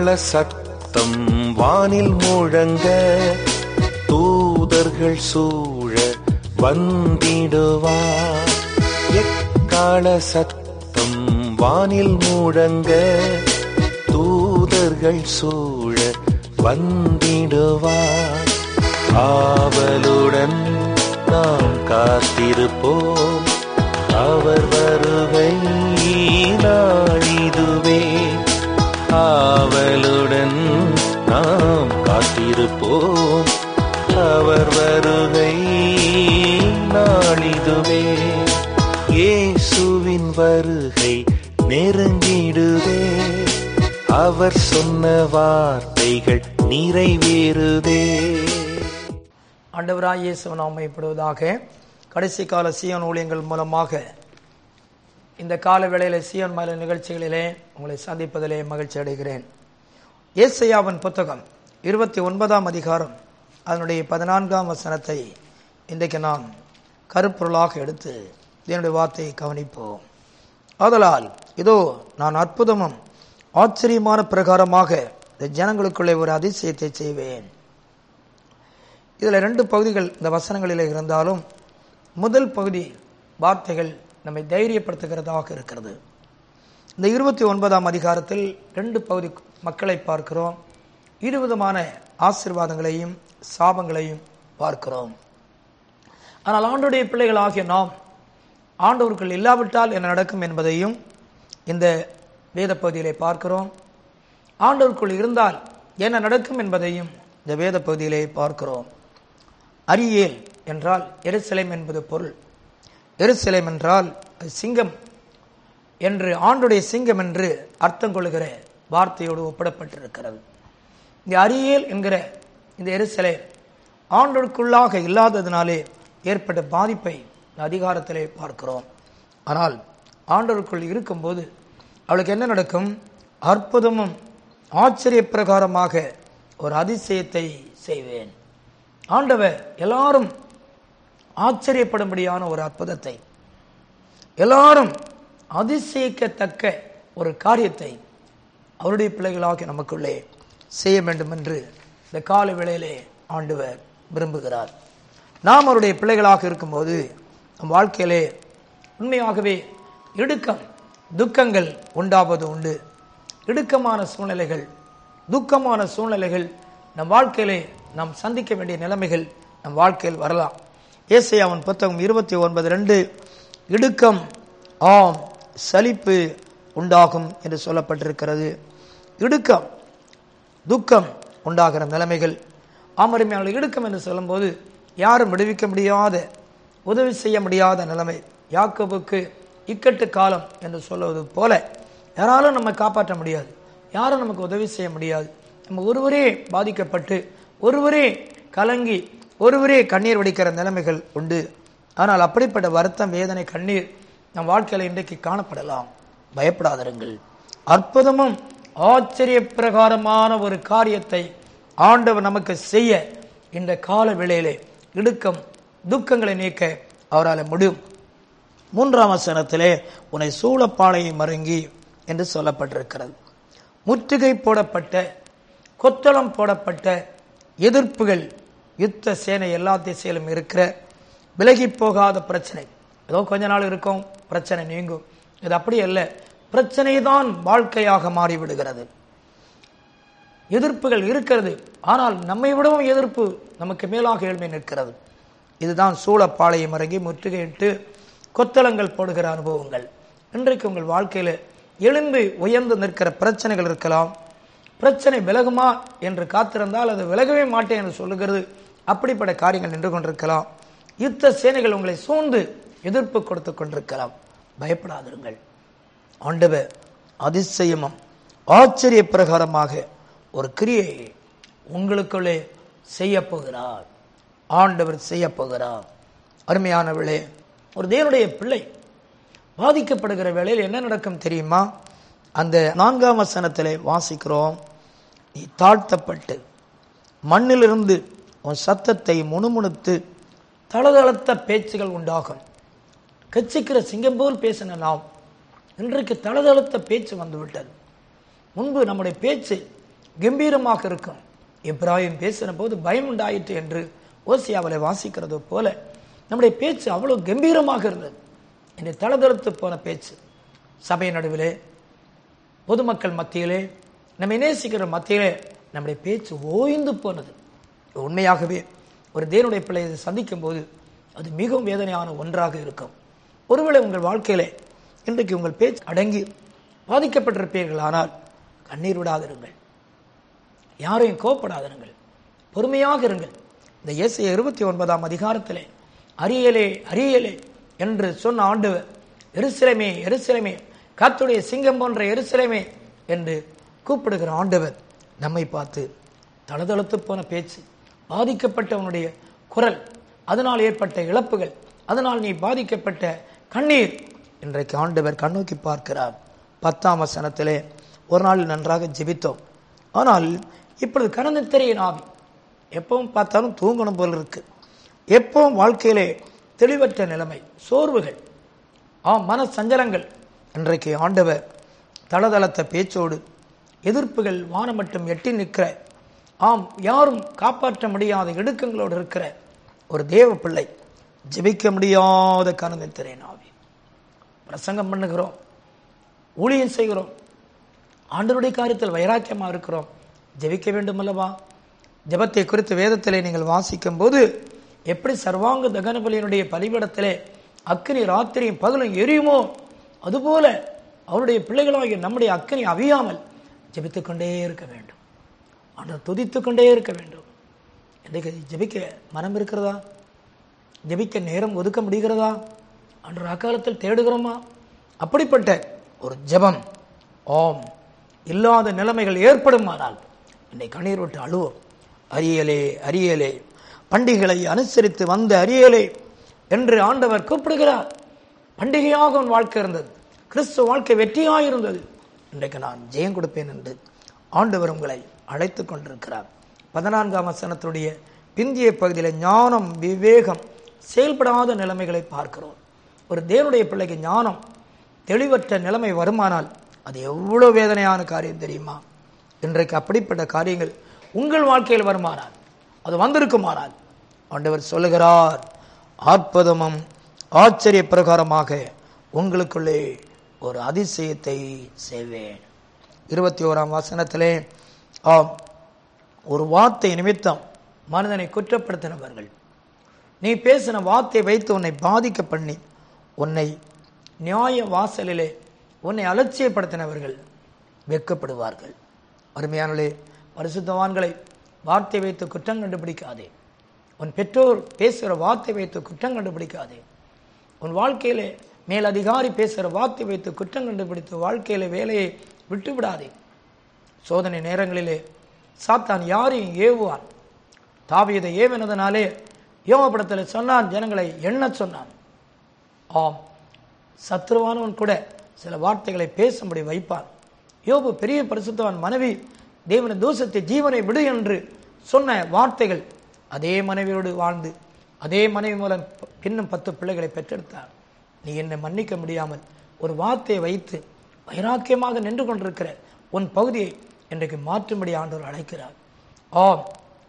எக்காள சத்தம் வானில் முழங்க தூதர்கள் சூழ வந்திடுவார். எக்காள சத்தம் வானில் முழங்க தூதர்கள் சூழ வந்திடுவார். ஆவலுடன் நாம் காத்திருப்போம், அவர் வருகை நாளிதுவே. ஆவலுடன் நாம் காத்திருப்போம், அவர் வருகை நாளிதுவே. இயேசுவின் வருகை நெருங்கிடுதே, அவர் சொன்ன வார்த்தைகள் நிறைவேறுதே. ஆண்டவராகிய இயேசு நாமம் மகிமைப்படுவதாக. கடைசி கால சீயோன் ஊழியங்கள் மூலமாக இந்த கால வேளையில சீயோன் மலை நிகழ்ச்சிகளிலே உங்களை சந்திப்பதிலே மகிழ்ச்சி அடைகிறேன். ஏசாயாவின் புத்தகம் 29ஆம் அதிகாரம் அதனுடைய 14ஆம் வசனத்தை இன்றைக்கு நாம் கருப்பொருளாக எடுத்து என்னுடைய வார்த்தையை கவனிப்போம். ஆதலால் இதோ நான் அற்புதமும் ஆச்சரியமான பிரகாரமாக இந்த ஜனங்களுக்குள்ளே ஒரு அதிசயத்தை செய்வேன். இதில் 2 பகுதிகள் இந்த வசனங்களில் இருந்தாலும் முதல் பகுதி வார்த்தைகள் நம்மை தைரியப்படுத்துகிறதாக இருக்கிறது. இந்த 29ஆம் அதிகாரத்தில் 2 பகுதி மக்களை பார்க்கிறோம். 2 விதமான ஆசீர்வாதங்களையும் சாபங்களையும் பார்க்கிறோம். ஆனால் ஆண்டவருடைய பிள்ளைகளாகிய நாம் ஆண்டவர்கள் இல்லாவிட்டால் என்ன நடக்கும் என்பதையும் இந்த வேத பகுதியிலே பார்க்கிறோம். ஆண்டவருக்குள் இருந்தால் என்ன நடக்கும் என்பதையும் இந்த வேத பகுதியிலே பார்க்கிறோம். அரியேல் என்றால் எருசலேம் என்பது பொருள். எருசலேம் என்றால் சிங்கம் என்று, ஆண்டுடைய சிங்கம் என்று அர்த்தம் கொள்கிற வார்த்தையோடு ஒப்பிடப்பட்டிருக்கிறது. இந்த அரியேல் என்கிற இந்த எருசலேம் ஆண்டவருக்குள்ளாக இல்லாததினாலே ஏற்பட்ட பாதிப்பை இந்த அதிகாரத்திலே பார்க்கிறோம். ஆனால் ஆண்டவருக்குள் இருக்கும்போது அவளுக்கு என்ன நடக்கும்? அற்புதமும் ஆச்சரிய பிரகாரமாக ஒரு அதிசயத்தை செய்வேன். ஆண்டவர் எல்லாரும் ஆச்சரியப்படும்படியான ஒரு அற்புதத்தை, எல்லாரும் அதிசயிக்கத்தக்க ஒரு காரியத்தை அவருடைய பிள்ளைகளாக நமக்குள்ளே செய்ய வேண்டும் என்று இந்த கால வேளையிலே ஆண்டவர் விரும்புகிறார். நாம் அவருடைய பிள்ளைகளாக இருக்கும்போது நம் வாழ்க்கையிலே உண்மையாகவே இடுக்கம் துக்கங்கள் உண்டாவது உண்டு. இடுக்கமான சூழ்நிலைகள், துக்கமான சூழ்நிலைகள் நம் வாழ்க்கையிலே நாம் சந்திக்க வேண்டிய நிலைமைகள் நம் வாழ்க்கையில் வரலாம். ஏசாயாவின் புத்தகம் 29:2 இடுக்கம் ஆம் சலிப்பு உண்டாகும் என்று சொல்லப்பட்டிருக்கிறது. இடுக்கம் துக்கம் உண்டாகிற நிலைமைகள் ஆமருமையான இடுக்கம் என்று சொல்லும்போது யாரும் விடுவிக்க முடியாத, உதவி செய்ய முடியாத நிலைமை. யாக்கோபுக்கு இக்கட்டு காலம் என்று சொல்வது போல யாராலும் நம்ம காப்பாற்ற முடியாது, யாரும் நமக்கு உதவி செய்ய முடியாது. நம்ம ஒருவரே பாதிக்கப்பட்டு, ஒருவரே கலங்கி, ஒருவரே கண்ணீர் வடிக்கிற நிலைமைகள் உண்டு. ஆனால் அப்படிப்பட்ட வருத்தம், வேதனை, கண்ணீர் நம் வாழ்க்கையில் இன்றைக்கு காணப்படலாம். பயப்படாதிருங்கள். அற்புதமும் ஆச்சரிய பிரகாரமான ஒரு காரியத்தை ஆண்டவர் நமக்கு செய்ய இந்த கால வேளையிலே இடுக்கம் துக்கங்களை நீக்க அவரால் முடியும். 3ஆம் வசனத்திலே உன்னை சூழப்பாளையை மருங்கி என்று சொல்லப்பட்டிருக்கிறது. முற்றுகை போடப்பட்ட, கொத்தளம் போடப்பட்ட எதிர்ப்புகள், யுத்த சேனை எல்லா திசையிலும் இருக்கிற விலகி போகாத பிரச்சனை. ஏதோ கொஞ்ச நாள் இருக்கும், பிரச்சனை நீங்கும். இது அப்படி அல்ல. பிரச்சனை தான் வாழ்க்கையாக மாறிவிடுகிறது. எதிர்ப்புகள் இருக்கிறது, ஆனால் நம்மை விடவும் எதிர்ப்பு நமக்கு மேலாக எழுமை நிற்கிறது. இதுதான் சூழப்பாளையம் இறங்கி முற்றுகையிட்டு கொத்தளங்கள் போடுகிற அனுபவங்கள். இன்றைக்கு உங்கள் வாழ்க்கையில் எழும்பி உயர்ந்து நிற்கிற பிரச்சனைகள் இருக்கலாம். பிரச்சனை விலகுமா என்று காத்திருந்தால் அது விலகவே மாட்டேன் என்று சொல்லுகிறது. அப்படிப்பட்ட காரியங்கள் நின்று கொண்டிருக்கலாம். யுத்த சேனைகள் உங்களை சூழ்ந்து எதிர்ப்பு கொடுத்து கொண்டிருக்கலாம். பயப்படாதிருங்கள். ஆண்டவர் அதிசயமும் ஆச்சரிய பிரகாரமாக ஒரு கிரியை உங்களுக்குள்ளே செய்ய போகிறார். ஆண்டவர் செய்ய போகிறார். அருமையானவர்களே, ஒரு தேவனுடைய பிள்ளை பாதிக்கப்படுகிற வேளையில் என்ன நடக்கும் தெரியுமா? அந்த 4ஆம் வசனத்திலே வாசிக்கிறோம், நீ தாழ்த்தப்பட்டு மண்ணிலிருந்து உன் சத்தத்தை முணுமுணுத்து தளதளத்த பேச்சுகள் உண்டாகும். கட்சிக்கிற சிங்கம் போல் பேசின நாம் இன்றைக்கு தளதளத்த பேச்சு வந்துவிட்டது. முன்பு நம்முடைய பேச்சு கம்பீரமாக இருக்கும். எப்ராயிம் பேசின போது பயம் உண்டாயிற்று என்று ஓசியாவிலே வாசிக்கிறது போல நம்முடைய பேச்சு அவ்வளவு கம்பீரமாக இருந்தது. என்னை தளதளத்து போன பேச்சு சபை நடுவிலே, பொதுமக்கள் மத்தியிலே, நம்மை நேசிக்கிற மத்தியிலே நம்முடைய பேச்சு ஓய்ந்து போனது. உண்மையாகவே ஒரு தேவனுடைய பிள்ளையை சந்திக்கும் போது அது மிகவும் வேதனையான ஒன்றாக இருக்கும். ஒருவேளை உங்கள் வாழ்க்கையிலே இன்றைக்கு உங்கள் பேச்சு அடங்கி பாதிக்கப்பட்டிருப்பீர்கள். ஆனால் கண்ணீர் விடாதிருங்கள், யாரையும் கோபப்படாதிருங்கள், பொறுமையாக இருங்கள். இந்த ஏசாயா 29ஆம் அதிகாரத்திலே அரியலே அரியலே என்று சொன்ன ஆண்டவர், எருசலேமே எருசலேமே, கர்த்தருடைய சிங்கம் போன்ற எருசலேமே என்று கூப்பிடுகிற ஆண்டவர் நம்மை பார்த்து தளதளத்து போன பேச்சு, பாதிக்கப்பட்டவனுடைய குரல், அதனால் ஏற்பட்ட இழப்புகள், அதனால் நீ பாதிக்கப்பட்ட கண்ணீர் இன்றைக்கு ஆண்டவர் கண்ணோக்கி பார்க்கிறார். 10ஆம் வசனத்திலே ஒரு நாள் நன்றாக ஜெபித்தோம், ஆனால் இப்பொழுது கனநித்திரையின் ஆவி, எப்பவும் பார்த்தாலும் தூங்கணும் போல் இருக்கு, எப்பவும் வாழ்க்கையிலே தெளிவற்ற நிலைமை, சோர்வுகள், மன சஞ்சலங்கள். இன்றைக்கு ஆண்டவர் தளதளத்த பேச்சோடு எதிர்ப்புகள் வானம் மட்டும் எட்டி நிற்கிற, யாரும் காப்பாற்ற முடியாத இடுக்கங்களோடு இருக்கிற ஒரு தேவ பிள்ளை, ஜெபிக்க முடியாத கனநித்திரையின் ஆவி. பிரசங்கம் பண்ணுகிறோம், ஊழியம் செய்கிறோம், ஆண்டவருடைய காரியத்தில் வைராக்கியமா இருக்கிறோம், ஜெபிக்க வேண்டும் அல்லவா? ஜெபத்தை குறித்து வேதத்திலே நீங்கள் வாசிக்கும் போது எப்படி சர்வாங்க தகன பலியினுடைய பலிபீடத்திலே அக்கினி ராத்திரியும் பகலும் எரியுமோ, அதுபோல அவருடைய பிள்ளைகளாகிய நம்முடைய அக்கினி அவியாமல் ஜெபித்துக் கொண்டே இருக்க வேண்டும், ஆண்டவர் துதித்துக் கொண்டே இருக்க வேண்டும். இன்றைக்கு ஜெபிக்க மனம் இருக்கிறதா? ஜெபிக்க நேரம் ஒதுக்க முடிகிறதா? ஆண்டவர் அக்காலத்தில் தேடுகிறோமா? அப்படிப்பட்ட ஒரு ஜெபம் இல்லாத நிலைமைகள் ஏற்படுமானால் இன்னைக்கு கண்ணீர் விட்டு அழுவோம். அரியலே அரியலே, பண்டிகைகளை அனுசரித்து வந்த அரியலே என்று ஆண்டவர் கூப்பிடுகிறார். பண்டிகையாக உன் வாழ்க்கை இருந்தது, கிறிஸ்துவ வாழ்க்கை வெற்றியாக இருந்தது, இன்றைக்கு நான் ஜெயம் கொடுப்பேன் என்று ஆண்டவர் உங்களை அழைத்துக் கொண்டிருக்கிறார். 14ஆம் வசனத்துடைய பிந்திய பகுதியில் ஞானம் விவேகம் செயல்படாத நிலைமைகளை பார்க்கிறோம். ஒரு தேவனுடைய பிள்ளைக்கு ஞானம் தெளிவற்ற நிலைமை வருமானால் அது எவ்வளவு வேதனையான காரியம் தெரியுமா? இன்றைக்கு அப்படிப்பட்ட காரியங்கள் உங்கள் வாழ்க்கையில் வருமானால், அது வந்திருக்குமானால் ஆண்டவர் சொல்லுகிறார், அற்புதமும் ஆச்சரிய பிரகாரமாக உங்களுக்குள்ளே ஒரு அதிசயத்தை செய்வேன். 21ஆம் வசனத்திலே ஒரு வார்த்தை நிமித்தம் மனிதனை குற்றப்படுத்தினவர்கள், நீ பேசின வார்த்தை வைத்து உன்னை பாதிக்க பண்ணி உன்னை நியாய வாசலிலே உன்னை அலட்சியப்படுத்தினவர்கள் வெட்கப்படுவார்கள். அருமையானே, பரிசுத்தவான்களை வார்த்தை வைத்து குற்றம் கண்டுபிடிக்காதே. உன் பெற்றோர் பேசுகிற வார்த்தை வைத்து குற்றம் கண்டுபிடிக்காதே. உன் வாழ்க்கையிலே மேலதிகாரி பேசுகிற வார்த்தை வைத்து குற்றம் கண்டுபிடித்து வாழ்க்கையில வேலையை விட்டு விடாதே. சோதனை நேரங்களிலே சாத்தான் யாரையும் ஏவுவான். தாவீதை ஏவினதனாலே யோபப்படத்தில் சொன்னான், ஜனங்களை எண்ண சொன்னான். சத்ருவானவன் கூட சில வார்த்தைகளை பேசும்படி வைப்பான். யோபு பெரிய பரிசுத்தவான் மனைவி தேவனை தூசத்தை ஜீவனை விடு என்று சொன்ன வார்த்தைகள், அதே மனைவியோடு வாழ்ந்து அதே மனைவி மூலம் இன்னும் 10 பிள்ளைகளை பெற்றெடுத்தார். நீ என்னை மன்னிக்க முடியாமல் ஒரு வார்த்தையை வைத்து வைராக்கியமாக நின்று கொண்டிருக்கிற உன் பகுதியை இன்றைக்கு மாற்றும்படி ஆண்டவர் அழைக்கிறார்.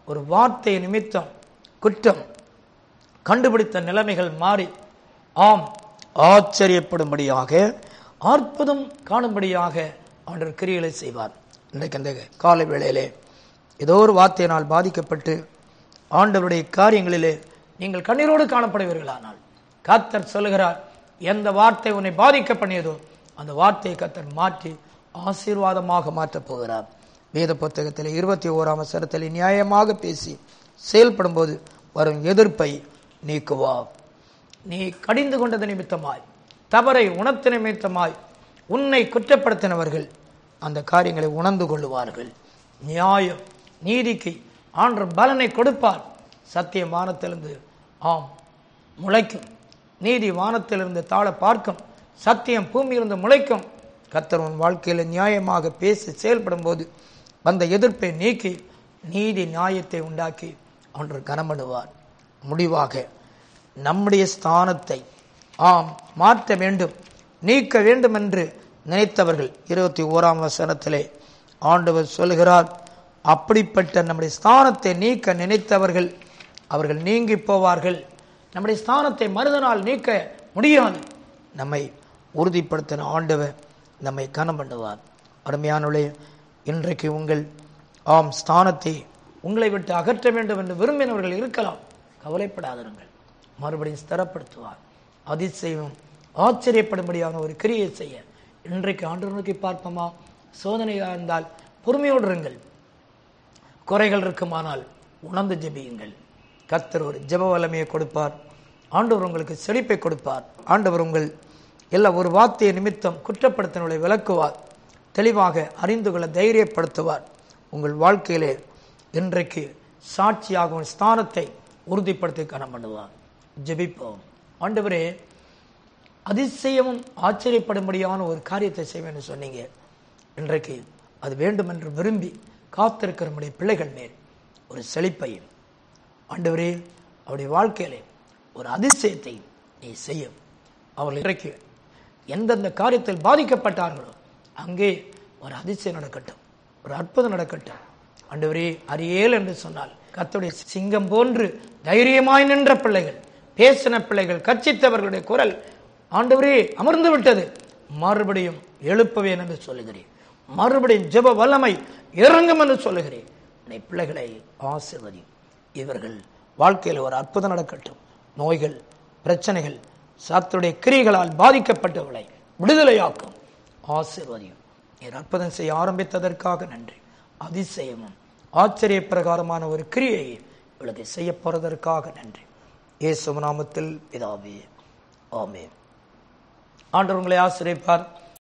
ஒரு வார்த்தை நிமித்தம் குற்றம் கண்டுபிடித்த நிலைமைகள் மாறி ஆச்சரியப்படும்படியாக அற்புதம் காணும்படியாக ஆண்டவர் கிரியைகளை செய்வார். இன்றைக்கு அந்த காலை வேளையிலே ஏதோ ஒரு வார்த்தையினால் பாதிக்கப்பட்டு ஆண்டவருடைய காரியங்களிலே நீங்கள் கண்ணீரோடு காணப்படுவீர்களானால் கர்த்தர் சொல்லுகிறார், எந்த வார்த்தை உன்னை பாதிக்க பண்ணியதோ அந்த வார்த்தையை கர்த்தர் மாற்றி ஆசீர்வாதமாக மாற்றப் போகிறார். வேத புத்தகத்தில் 21ஆம் வசனத்தில் நியாயமாக பேசி செயல்படும் போது வரும் எதிர்ப்பை நீக்குவார். நீ கடிந்து கொண்டது நிமித்தமாய், தவறை உணர்த்த நிமித்தமாய் உன்னை குற்றப்படுத்தினவர்கள் அந்த காரியங்களை உணர்ந்து கொள்ளுவார்கள். நியாயம் நீதிக்கு ஆண்டவர் பலனை கொடுப்பார். சத்தியம் வானத்திலிருந்து முளைக்கும், நீதி வானத்திலிருந்து தாழ பார்க்கும், சத்தியம் பூமியிலிருந்து முளைக்கும். கர்த்தர் உன் வாழ்க்கையில் நியாயமாக பேசி செயல்படும் போது வந்த எதிர்ப்பை நீக்கி நீதி நியாயத்தை உண்டாக்கி ஆண்டவர் கனமடுவார். முடிவாக நம்முடைய ஸ்தானத்தை மாற்ற வேண்டும், நீக்க வேண்டும் என்று நினைத்தவர்கள் 21ஆம் வசனத்திலே ஆண்டவர் சொல்லுகிறார், அப்படிப்பட்ட நம்முடைய ஸ்தானத்தை நீக்க நினைத்தவர்கள் அவர்கள் நீங்கி போவார்கள். நம்முடைய ஸ்தானத்தை மறுதனால் நீக்க முடியாது. நம்மை உறுதிப்படுத்தின ஆண்டவர் நம்மை கனம் பண்ணுவார். அருமையானவர்களே, இன்றைக்கு உங்கள் ஸ்தானத்தை உங்களை விட்டு அகற்ற வேண்டும் என்று விரும்பினவர்கள் இருக்கலாம். கவலைப்படாதிருங்கள், மறுபடியும் ஸ்திரப்படுத்துவார். அதிசயம் ஆச்சரியப்படும்படியான ஒரு கிரியை செய்ய இன்றைக்கு ஆண்டவர் நோக்கி பார்ப்போமா? சோதனையாக இருந்தால் பொறுமையோடு இருங்கள். குறைகள் இருக்குமானால் உணர்ந்து ஜெபியுங்கள். கர்த்தர் ஒரு ஜெப வல்லமையை கொடுப்பார். ஆண்டவர் உங்களுக்கு செழிப்பை கொடுப்பார். ஆண்டவர் உங்கள் எல்லா ஒரு வார்த்தையை நிமித்தம் குற்றப்படுத்தினவர்களை விளக்குவார். தெளிவாக அறிந்து கொள்ள தைரியப்படுத்துவார். உங்கள் வாழ்க்கையிலே இன்றைக்கு சாட்சியாகும் ஸ்தானத்தை உறுதிப்படுத்தி கனம் பண்ணுவார். ஜெபிப்போம். ஆண்டவரே, அதிசயமும் ஆச்சரியப்படும்படியான ஒரு காரியத்தை செய்வேன்னு சொன்னீங்க. இன்றைக்கு அது வேண்டும் என்று விரும்பி காத்திருக்கிற நம்முடைய பிள்ளைகள் மேல் ஒரு செழிப்பையும் ஆண்டவரே அவருடைய வாழ்க்கையிலே ஒரு அதிசயத்தை நீ செய்யும். அவர்கள் இன்றைக்கு எந்தெந்த காரியத்தில் பாதிக்கப்பட்டார்களோ அங்கே ஒரு அதிசயம் நடக்கட்டும், ஒரு அற்புதம் நடக்கட்டும். ஆண்டவரே, அரியேல் என்று சொன்னால் கர்த்தருடைய சிங்கம் போன்று தைரியமாய் நின்ற பிள்ளைகள், பேசின பிள்ளைகள், கர்ச்சித்தவர்களுடைய குரல் ஆண்டவரே அமர்ந்து விட்டது. மறுபடியும் எழுப்புவேன் என்று சொல்லுகிறேன். மறுபடியும் ஜெப வல்லமை இறங்கும் என்று சொல்லுகிறேன். பிள்ளைகளை ஆசீர்வதி. இவர்கள் வாழ்க்கையில் ஒரு அற்புதம் நடக்கட்டும். நோய்கள், பிரச்சனைகள், சாத்துடைய கிரியைகளால் பாதிக்கப்பட்டவர்களை விடுதலையாக்கும். ஆசீர்வதியும். நீர் அற்புதம் செய்ய ஆரம்பித்ததற்காக நன்றி. அதிசயமும் ஆச்சரிய பிரகாரமான ஒரு கிரியை இவளுக்கு செய்ய போறதற்காக நன்றி. இயேசு நாமத்தில் பிதாவே, ஆமென். ஆண்டவர் உங்களை ஆசீர்வதிப்பார்.